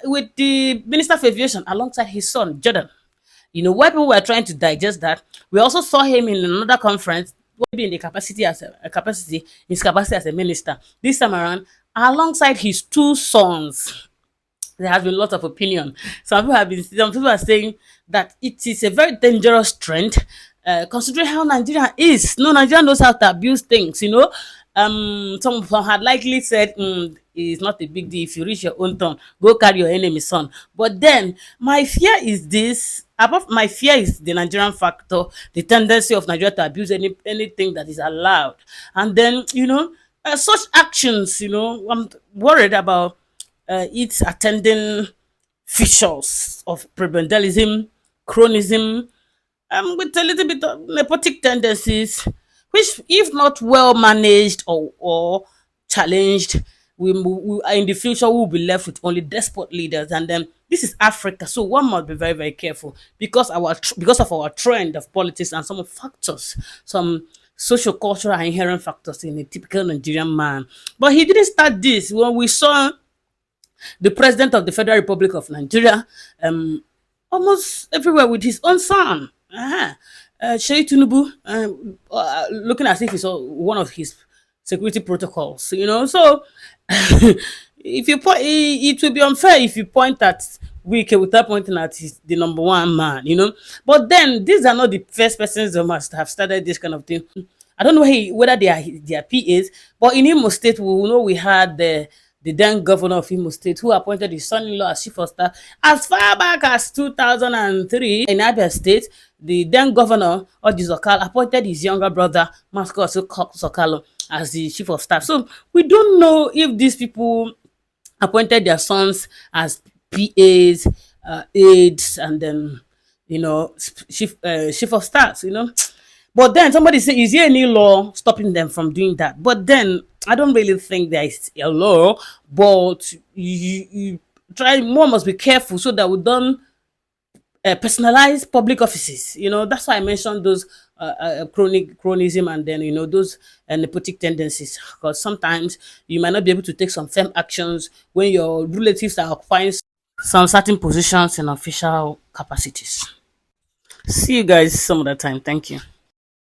with the Minister of Aviation alongside his son, Jordan. While people were trying to digest that, we also saw him in another conference, maybe in the capacity as a capacity, his capacity as a minister. This time around, alongside his two sons. There has been lots of opinion. Some people are saying that it is a very dangerous trend, considering how Nigeria is. No, Nigeria knows how to abuse things. Some had likely said, it's not a big deal. If you reach your own turn, go carry your enemy's son. But then my fear is this. Above my fear is the Nigerian factor, the tendency of Nigeria to abuse anything that is allowed, and then such actions. I'm worried about it's attending features of prebendalism, cronyism, with a little bit of nepotic tendencies, which, if not well managed or challenged, we in the future we will be left with only despot leaders. And then this is Africa, so one must be very, very careful because because of our trend of politics and some factors, some social cultural and inherent factors in a typical Nigerian man. But he didn't start this. When we saw the president of the Federal Republic of Nigeria, almost everywhere with his own son. Seyi Tinubu, looking as if it's one of his security protocols. So if you point, it will be unfair if you point at Wike without pointing at the number one man. But then these are not the first persons who must have started this kind of thing. I don't know whether they are their PAs, but in Imo State, we know we had the then governor of Imo State, who appointed his son-in-law as chief of staff as far back as 2003. In Abia State, the then governor, Oji Zokal, appointed his younger brother, Masco Sokalo, as the chief of staff. So we don't know if these people appointed their sons as PAs, aides, and then, chief of staff. But then somebody say, is there any law stopping them from doing that? But then I don't really think there is a law, but you try, one must be careful so that we don't personalize public offices. That's why I mentioned those chronism and then, those nepotic tendencies, because sometimes you might not be able to take some firm actions when your relatives are occupying some certain positions in official capacities. See you guys some other time. Thank you.